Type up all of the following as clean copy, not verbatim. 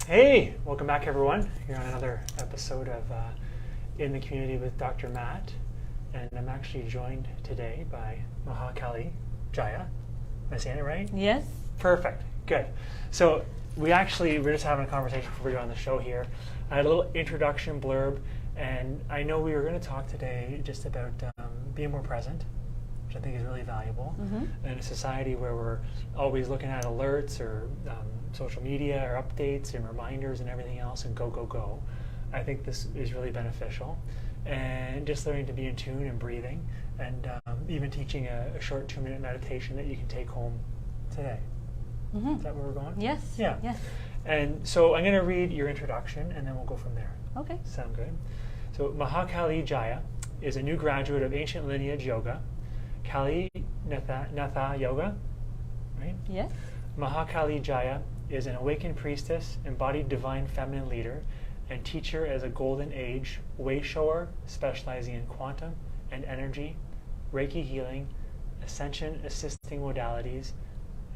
Hey, welcome back everyone. You're on another episode of In the Community with Dr. Matt, and I'm actually joined today by Mahakali Jaya. Am I saying it right? Yes. Perfect, good. So we're just having a conversation before we go on the show here. I had a little introduction blurb, and I know we were going to talk today just about being more present, which I think is really valuable in a society where we're always looking at alerts or social media or updates and reminders and everything else and go, go, go. I think this is really beneficial. And just learning to be in tune and breathing, and even teaching a short 2-minute meditation that you can take home today. Is that where we're going? Yes. Yeah. Yes. And so I'm going to read your introduction and then we'll go from there. Okay. Sound good? So Mahakali Jaya is a new graduate of ancient lineage yoga, Kali Natha yoga, right? Yes. Mahakali Jaya is an awakened priestess, embodied divine feminine leader, and teacher as a golden age way shower specializing in quantum and energy, Reiki healing, ascension assisting modalities,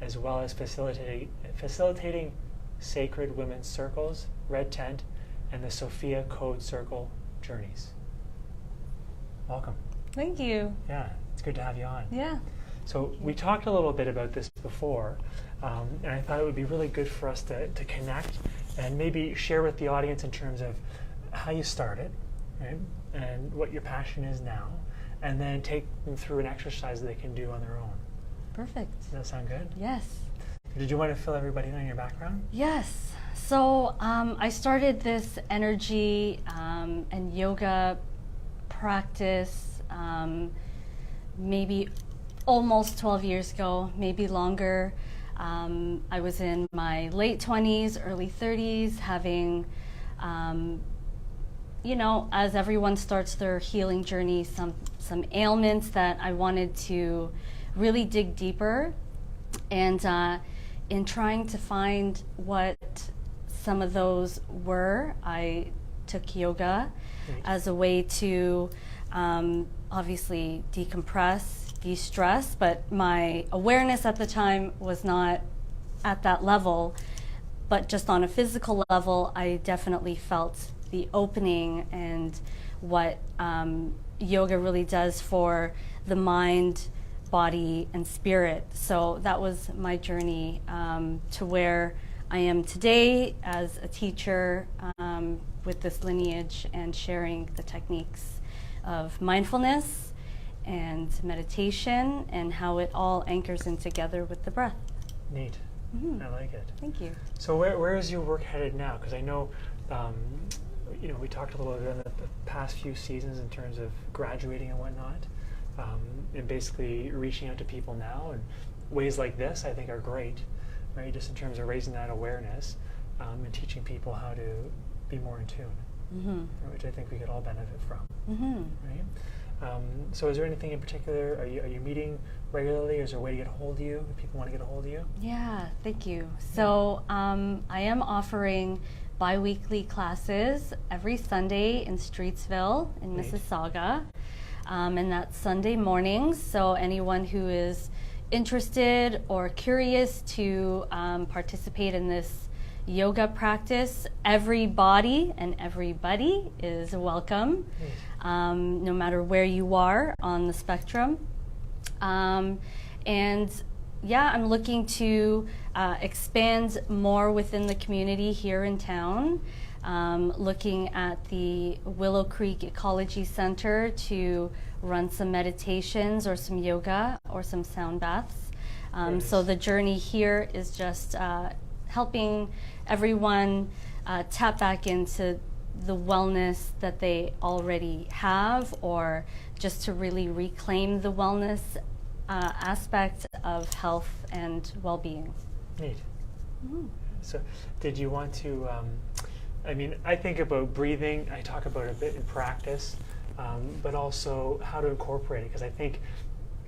as well as facilitating sacred women's circles, red tent, and the Sophia Code Circle journeys. Welcome. Thank you. Yeah, it's good to have you on. Yeah. So we talked a little bit about this before, and I thought it would be really good for us to connect and maybe share with the audience in terms of how you started, right, and what your passion is now, and then take them through an exercise that they can do on their own. Perfect. Does that sound good? Yes. Did you want to fill everybody in on your background? Yes. So I started this energy and yoga practice maybe almost 12 years ago, maybe longer. I was in my late 20s, early 30s, having, as everyone starts their healing journey, some ailments that I wanted to really dig deeper. And in trying to find what some of those were, I took yoga as a way to obviously decompress, de-stress, but my awareness at the time was not at that level. But just on a physical level, I definitely felt the opening and what yoga really does for the mind, body, and spirit. So that was my journey to where I am today as a teacher with this lineage and sharing the techniques of mindfulness and meditation and how it all anchors in together with the breath. Neat. I like it. Thank you. So where is your work headed now? Because I know, we talked a little bit in the past few seasons in terms of graduating and whatnot, and basically reaching out to people now. And ways like this, I think, are great, right? Just in terms of raising that awareness and teaching people how to be more in tune, which I think we could all benefit from, right? So is there anything in particular, are you meeting regularly, or is there a way to get a hold of you if people want to get a hold of you? Yeah, thank you. So I am offering bi-weekly classes every Sunday in Streetsville in Mississauga, and that's Sunday mornings. So anyone who is interested or curious to participate in this yoga practice, everybody and everybody is welcome, no matter where you are on the spectrum. And yeah, I'm looking to expand more within the community here in town, looking at the Willow Creek Ecology Center to run some meditations or some yoga or some sound baths. So the journey here is just helping everyone tap back into the wellness that they already have, or just to really reclaim the wellness aspect of health and well-being. Neat. So did you want to, I think about breathing, I talk about it a bit in practice, but also how to incorporate it, because I think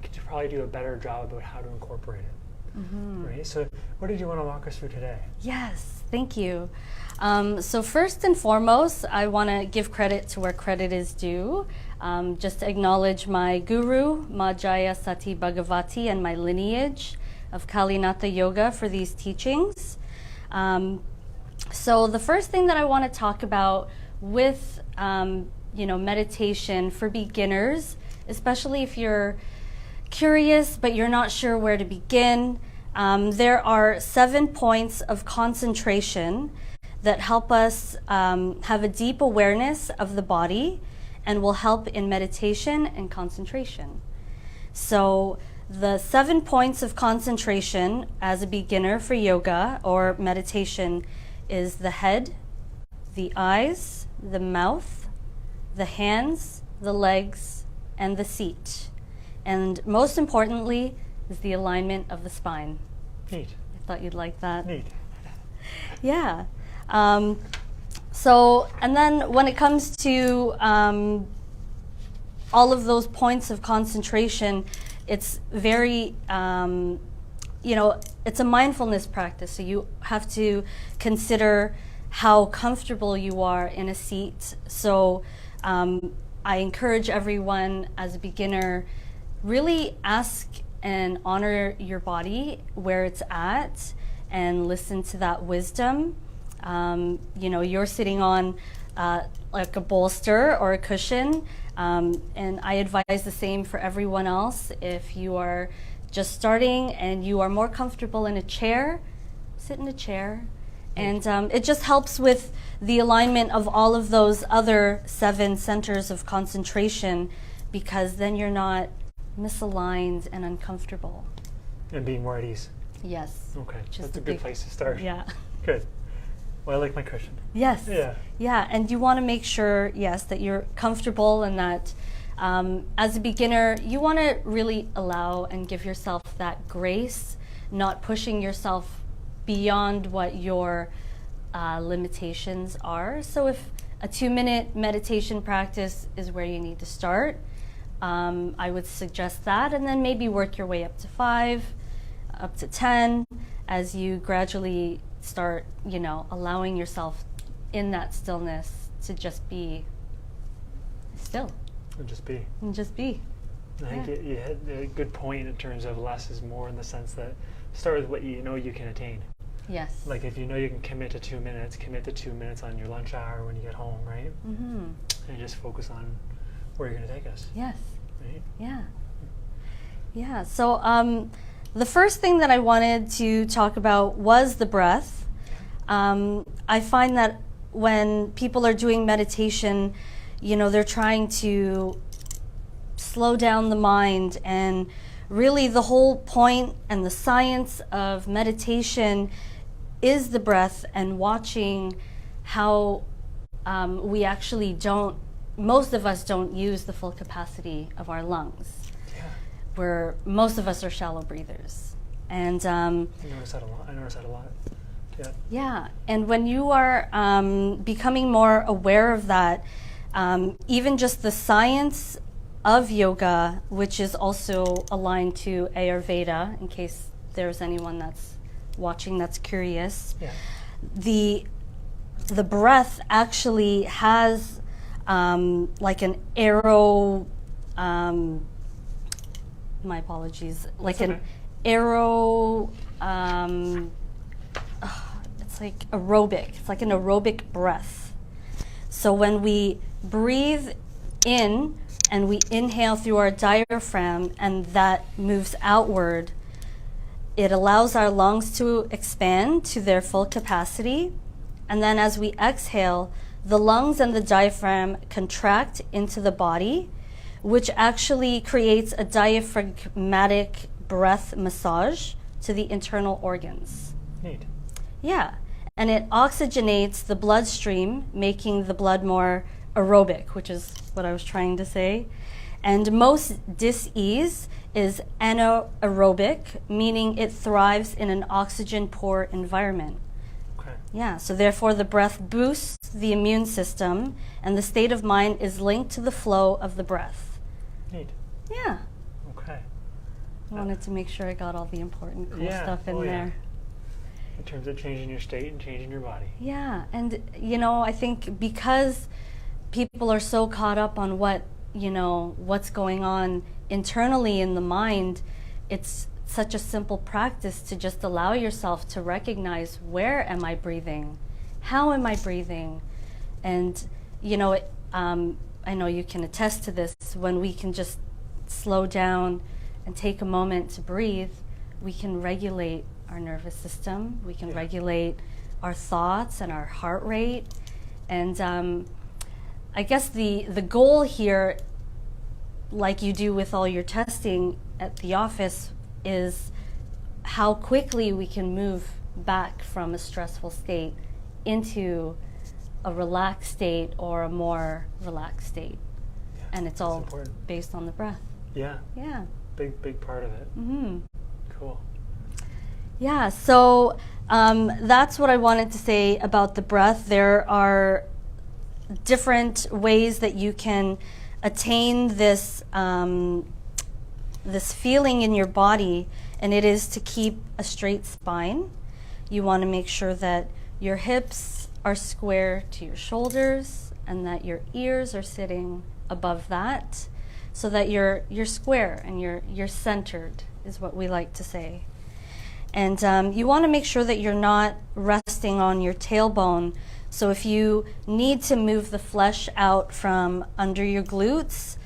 you could probably do a better job about how to incorporate it. Right? So what did you want to walk us through today? Yes, thank you. So first and foremost, I want to give credit to where credit is due. Just to acknowledge my guru, Majaya Sati Bhagavati, and my lineage of Kalinatha Yoga for these teachings. So the first thing that I want to talk about with meditation for beginners, especially if you're curious but you're not sure where to begin, there are 7 points of concentration that help us have a deep awareness of the body and will help in meditation and concentration. So the 7 points of concentration as a beginner for yoga or meditation is the head, the eyes, the mouth, the hands, the legs, and the seat. And most importantly is the alignment of the spine. Neat. I thought you'd like that. Neat. Yeah. And then when it comes to all of those points of concentration, it's very, it's a mindfulness practice. So you have to consider how comfortable you are in a seat. So I encourage everyone as a beginner, really ask and honor your body where it's at and listen to that wisdom. You're sitting on like a bolster or a cushion, and I advise the same for everyone else. If you are just starting and you are more comfortable in a chair, sit in a chair. And it just helps with the alignment of all of those other 7 centers of concentration, because then you're not misaligned and uncomfortable. And being more at ease. Yes. Okay, Just that's a a good big- place to start. Yeah. Good. Well, I like my cushion. Yes. Yeah. Yeah, and you want to make sure, yes, that you're comfortable and that as a beginner, you want to really allow and give yourself that grace, not pushing yourself beyond what your limitations are. So if a 2-minute meditation practice is where you need to start, I would suggest that, and then maybe work your way up to 5, up to 10, as you gradually start, allowing yourself in that stillness to just be still. And just be. And just be. I think you had a good point in terms of less is more, in the sense that start with what you know you can attain. Yes. Like if you know you can commit to 2 minutes, commit to 2 minutes on your lunch hour when you get home, right? Mm-hmm. And just focus on where you're going to take us. Yes. Right? Yeah. Yeah. So the first thing that I wanted to talk about was the breath. I find that when people are doing meditation, they're trying to slow down the mind, and really the whole point and the science of meditation is the breath, and watching how we actually most of us don't use the full capacity of our lungs. Yeah. Where most of us are shallow breathers. And I notice that a lot. Yeah. yeah, and when you are becoming more aware of that, even just the science of yoga, which is also aligned to Ayurveda, in case there's anyone that's watching that's curious, Yeah. the breath actually has like an arrow, my apologies, like That's an okay. arrow, it's like aerobic, it's like an aerobic breath. So when we breathe in and we inhale through our diaphragm and that moves outward, it allows our lungs to expand to their full capacity. And then as we exhale, the lungs and the diaphragm contract into the body, which actually creates a diaphragmatic breath massage to the internal organs. Neat. Yeah, and it oxygenates the bloodstream, making the blood more aerobic, which is what I was trying to say. And most dis-ease is anaerobic, meaning it thrives in an oxygen-poor environment. Okay. Yeah, so therefore the breath boosts the immune system, and the state of mind is linked to the flow of the breath. Yeah. Okay. I wanted to make sure I got all the important cool Yeah. stuff in Oh, yeah. there. In terms of changing your state and changing your body. Yeah, and I think because people are so caught up on what's going on internally in the mind, it's such a simple practice to just allow yourself to recognize, where am I breathing? how am I breathing? And, you know, I know you can attest to this, when we can just slow down and take a moment to breathe, we can regulate our nervous system, we can regulate our thoughts and our heart rate. And I guess the goal here, like you do with all your testing at the office, is how quickly we can move back from a stressful state into a relaxed state or a more relaxed state. Yeah, and it's all important. Based on the breath. Yeah. Yeah. Big part of it. Mm-hmm. Cool. Yeah, so that's what I wanted to say about the breath. There are different ways that you can attain this this feeling in your body, and it is to keep a straight spine. You want to make sure that your hips are square to your shoulders and that your ears are sitting above that, so that you're square and you're centered, is what we like to say. And you want to make sure that you're not resting on your tailbone. So if you need to move the flesh out from under your glutes,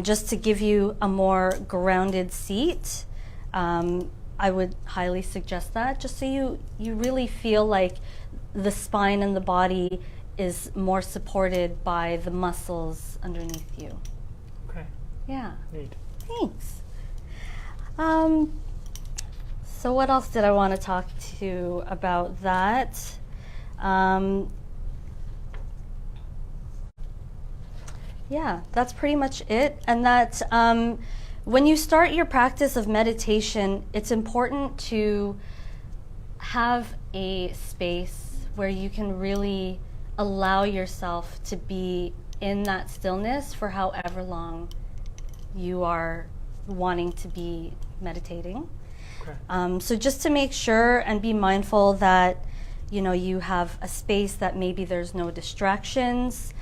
just to give you a more grounded seat, I would highly suggest that, just so you really feel like the spine and the body is more supported by the muscles underneath you. Okay. Yeah. Neat. Thanks. So what else did I want to talk to you about that? Yeah, that's pretty much it. And that when you start your practice of meditation, it's important to have a space where you can really allow yourself to be in that stillness for however long you are wanting to be meditating. Okay. So just to make sure and be mindful that, you know, you have a space that maybe there's no distractions.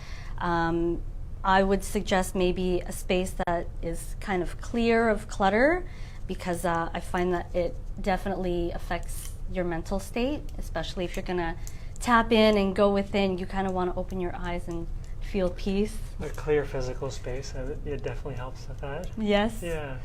I would suggest maybe a space that is kind of clear of clutter, because I find that it definitely affects your mental state, especially if you're going to tap in and go within. You kind of want to open your eyes and feel peace. A clear physical space, it definitely helps with that. Yes. Yeah.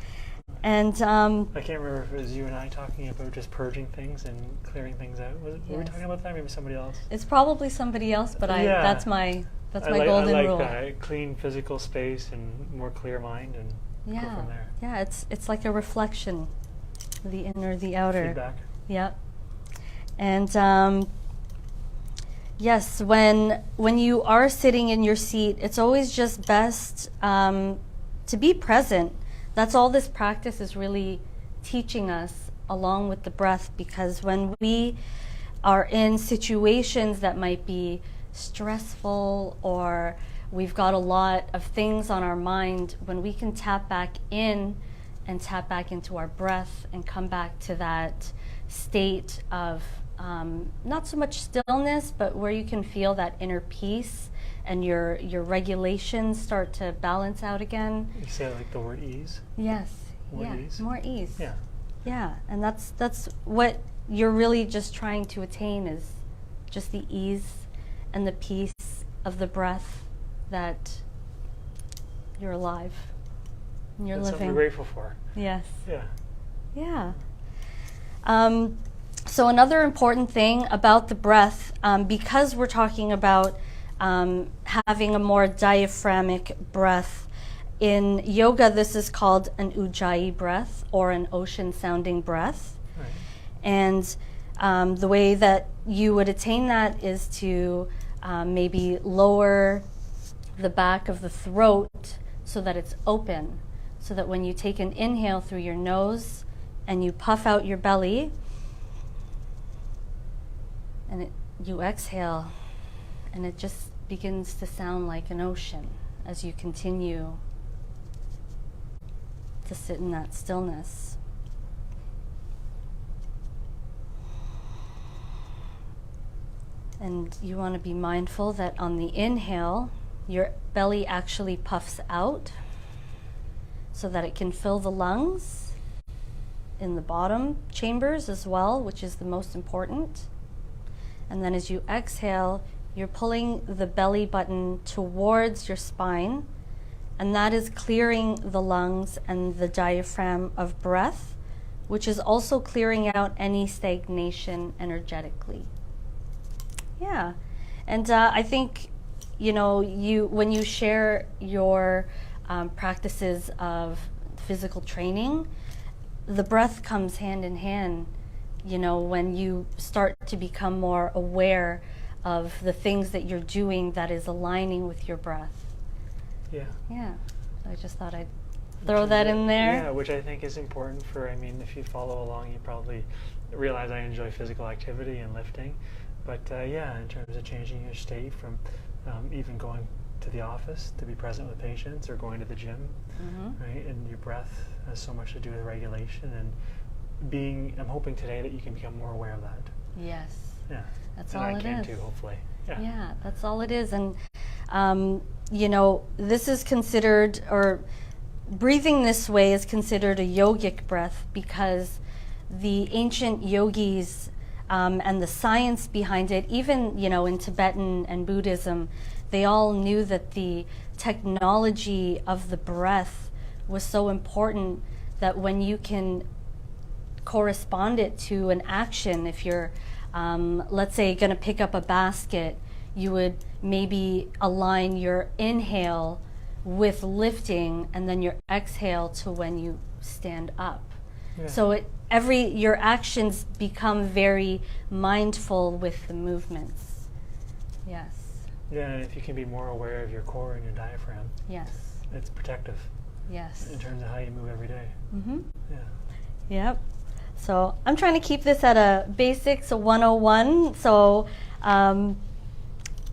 And I can't remember if it was you and I talking about just purging things and clearing things out. Were we talking about that? Maybe somebody else. It's probably somebody else, but that's my golden rule. I like clean physical space and more clear mind, and go from there. Yeah, it's like a reflection, the inner, the outer. Feedback. Yep. And yes, when you are sitting in your seat, it's always just best to be present. That's all this practice is really teaching us, along with the breath, because when we are in situations that might be stressful, or we've got a lot of things on our mind, when we can tap back in and tap back into our breath and come back to that state of not so much stillness, but where you can feel that inner peace and your regulations start to balance out again. You say like the word ease? Yes. More ease? More ease. Yeah. Yeah, and that's what you're really just trying to attain, is just the ease and the peace of the breath, that you're alive and you're That's living. something we're grateful for. Yes. Yeah. Yeah. So another important thing about the breath, because we're talking about having a more diaphragmic breath, in yoga this is called an ujjayi breath, or an ocean sounding breath. Right. And the way that you would attain that is to maybe lower the back of the throat so that it's open, so that when you take an inhale through your nose and you puff out your belly, and you exhale, and it just begins to sound like an ocean as you continue to sit in that stillness. And you want to be mindful that on the inhale, your belly actually puffs out so that it can fill the lungs in the bottom chambers as well, which is the most important. And then as you exhale, you're pulling the belly button towards your spine, and that is clearing the lungs and the diaphragm of breath, which is also clearing out any stagnation energetically. Yeah, and I think, when you share your practices of physical training, the breath comes hand in hand, when you start to become more aware of the things that you're doing that is aligning with your breath. Yeah. Yeah, I just thought I'd throw that in there. Yeah, which I think is important if you follow along, you probably realize I enjoy physical activity and lifting. But in terms of changing your state from even going to the office to be present with patients or going to the gym, right? And your breath has so much to do with regulation and I'm hoping today that you can become more aware of that. Yes. Yeah. That's and all I it can is. too, hopefully. Yeah. Yeah, that's all it is. And, this is considered, or breathing this way is considered a yogic breath, because the ancient yogis and the science behind it, even, in Tibetan and Buddhism, they all knew that the technology of the breath was so important that when you can correspond it to an action, if you're, let's say, going to pick up a basket, you would maybe align your inhale with lifting and then your exhale to when you stand up. Yeah. So your actions become very mindful with the movements. Yes. Yeah, and if you can be more aware of your core and your diaphragm, yes, it's protective. Yes. In terms of how you move every day. Mm-hmm. Yeah. Yep. So I'm trying to keep this at a basics, a 101. So I'm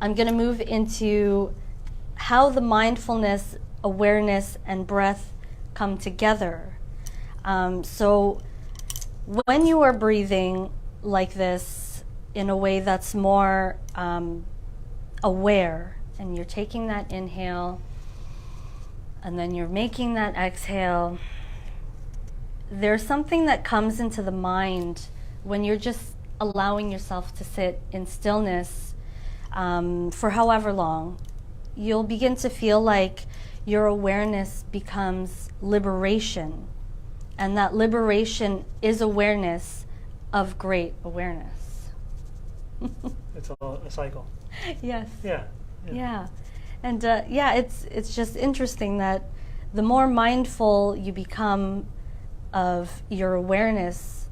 going to move into how the mindfulness, awareness, and breath come together. So when you are breathing like this in a way that's more aware, and you're taking that inhale, and then you're making that exhale, there's something that comes into the mind when you're just allowing yourself to sit in stillness for however long. You'll begin to feel like your awareness becomes liberation, and that liberation is awareness of great awareness. It's a cycle. Yes. Yeah. Yeah. And it's just interesting that the more mindful you become of your awareness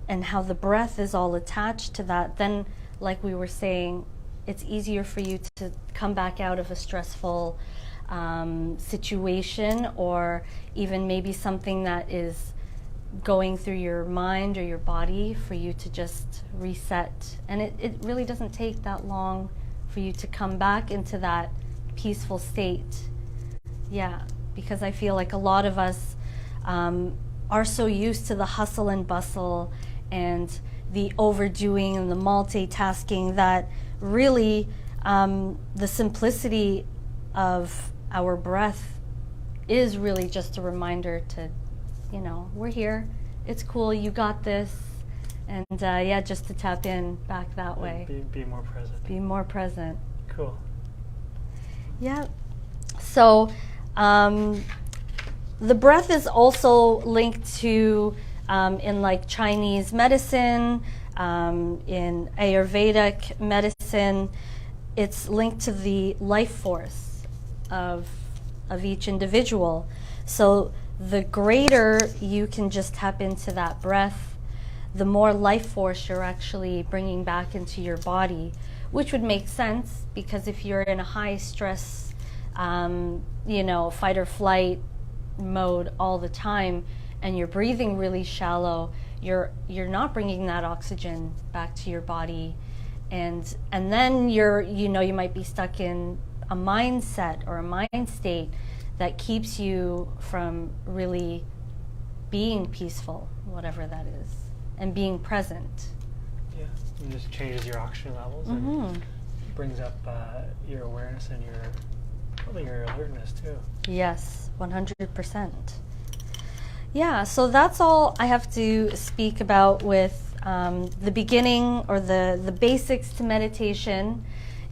and how the breath is all attached to that, then, like we were saying, it's easier for you to come back out of a stressful situation, or even maybe something that is going through your mind or your body, for you to just reset. And it really doesn't take that long for you to come back into that peaceful state. Yeah, because I feel like a lot of us are so used to the hustle and bustle and the overdoing and the multitasking that really the simplicity of our breath is really just a reminder to, we're here, it's cool, you got this, and just to tap in back that way. Be more present. Be more present. Cool. Yeah. So the breath is also linked to, in like Chinese medicine, in Ayurvedic medicine, it's linked to the life force of each individual. So the greater you can just tap into that breath, the more life force you're actually bringing back into your body, which would make sense, because if you're in a high stress, fight or flight mode all the time, and you're breathing really shallow, you're not bringing that oxygen back to your body, and then you might be stuck in a mindset or a mind state that keeps you from really being peaceful, whatever that is, and being present. Yeah, it just changes your oxygen levels and brings up your awareness and probably your alertness too. Yes, 100%. Yeah, so that's all I have to speak about with The beginning or the basics to meditation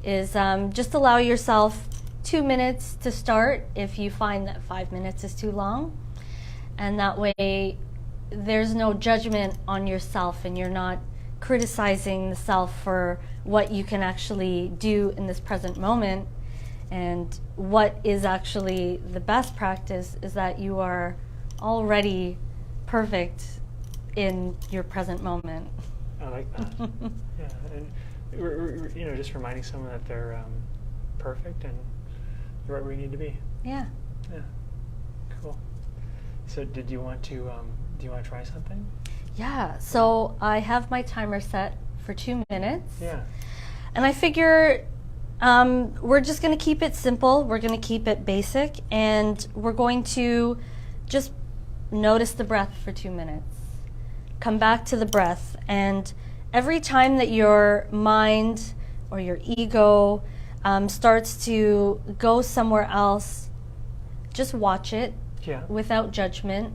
is just allow yourself 2 minutes to start if you find that 5 minutes is too long. And that way there's no judgment on yourself and you're not criticizing the self for what you can actually do in this present moment. And what is actually the best practice is that you are already perfect in your present moment. I like that. Yeah, and we're just reminding someone that they're perfect and right where you need to be. Yeah. Yeah. Cool. So, did you want to try something? Yeah. So I have my timer set for 2 minutes. Yeah. And I figure we're just going to keep it simple. We're going to keep it basic, and we're going to just notice the breath for 2 minutes. Come back to the breath, and every time that your mind or your ego starts to go somewhere else, just watch it. Yeah. Without judgment,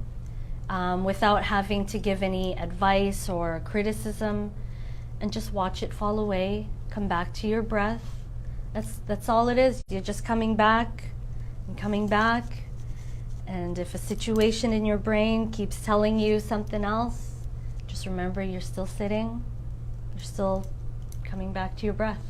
without having to give any advice or criticism, and just watch it fall away. Come back to your breath. That's all it is. You're just coming back and coming back. And if a situation in your brain keeps telling you something else, just remember you're still sitting. You're still coming back to your breath.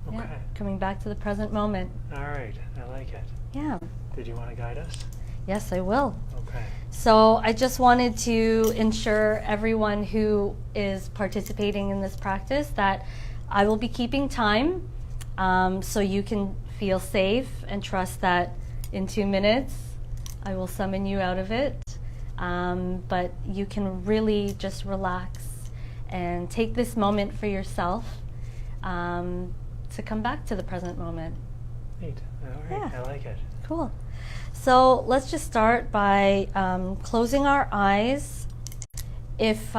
Okay. Yeah, coming back to the present moment. All right. I like it. Yeah. Did you want to guide us? Yes, I will. Okay. So I just wanted to ensure everyone who is participating in this practice that I will be keeping time, so you can feel safe and trust that in 2 minutes I will summon you out of it. But you can really just relax and take this moment for yourself to come back to the present moment. Neat. All right. Yeah. I like it. Cool. So let's just start by closing our eyes. If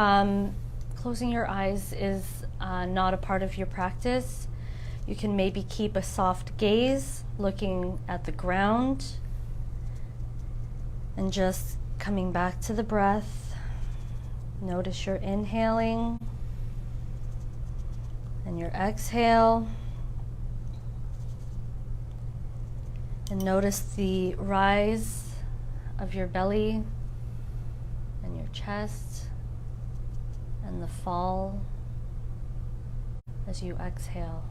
closing your eyes is not a part of your practice, you can maybe keep a soft gaze looking at the ground and just coming back to the breath. Notice your inhaling and your exhale. And notice the rise of your belly and your chest and the fall as you exhale.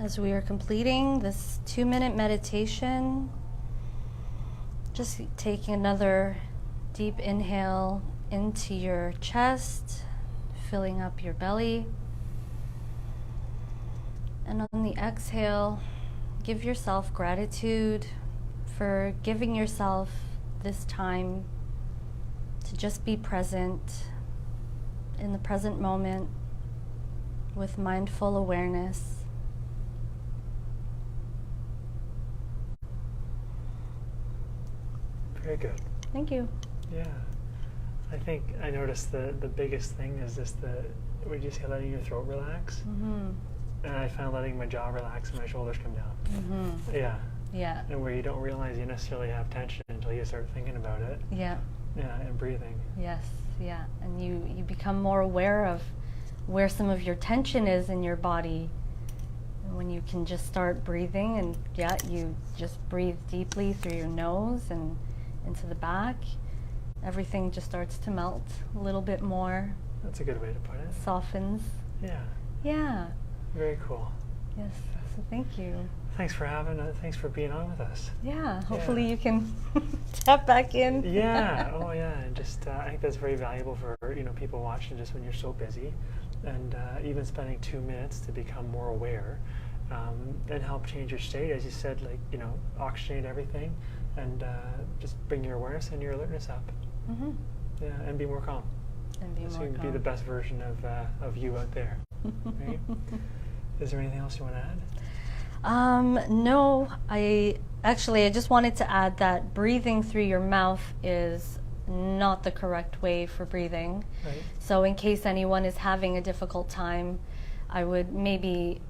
As we are completing this 2-minute meditation, just taking another deep inhale into your chest, filling up your belly. And on the exhale, give yourself gratitude for giving yourself this time to just be present in the present moment with mindful awareness. Very good. Thank you. Yeah. I think I noticed the biggest thing is just would you say letting your throat relax? Mm-hmm. And I found letting my jaw relax and my shoulders come down. Mm-hmm. Yeah. Yeah. And where you don't realize you necessarily have tension until you start thinking about it. Yeah. Yeah, and breathing. Yes. Yeah. And you become more aware of where some of your tension is in your body. And when you can just start breathing, and you just breathe deeply through your nose and into the back, everything just starts to melt a little bit more. That's a good way to put it. Softens. Yeah. Yeah. Very cool. Yes. So thank you. Thanks for being on with us. Yeah. Hopefully you can tap back in. Yeah. Oh yeah. And just I think that's very valuable for people watching just when you're so busy, and even spending 2 minutes to become more aware, and help change your state, as you said, oxygenate everything, and just bring your awareness and your alertness up. Mm-hmm. Yeah, and be more calm. And be so more you can calm. be the best version of you out there. Right? Is there anything else you want to add? No, I just wanted to add that breathing through your mouth is not the correct way for breathing. Right. So in case anyone is having a difficult time, I would maybe,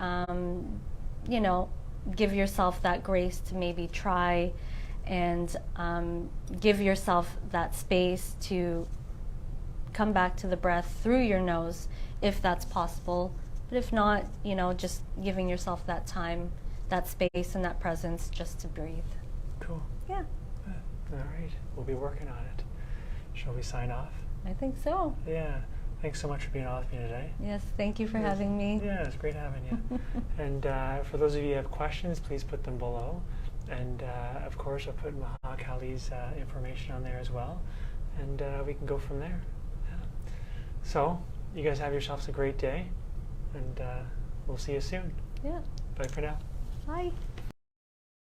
give yourself that grace to maybe try and give yourself that space to come back to the breath through your nose, if that's possible. But if not, just giving yourself that time, that space, and that presence just to breathe. Cool. Yeah. All right. We'll be working on it. Shall we sign off? I think so. Yeah. Thanks so much for being on with me today. Yes, thank you for having me. Yeah, it's great having you. And for those of you who have questions, please put them below. And of course, I'll put Mahak Ali's information on there as well. And we can go from there. Yeah. So, you guys have yourselves a great day. And we'll see you soon. Yeah. Bye for now. Bye.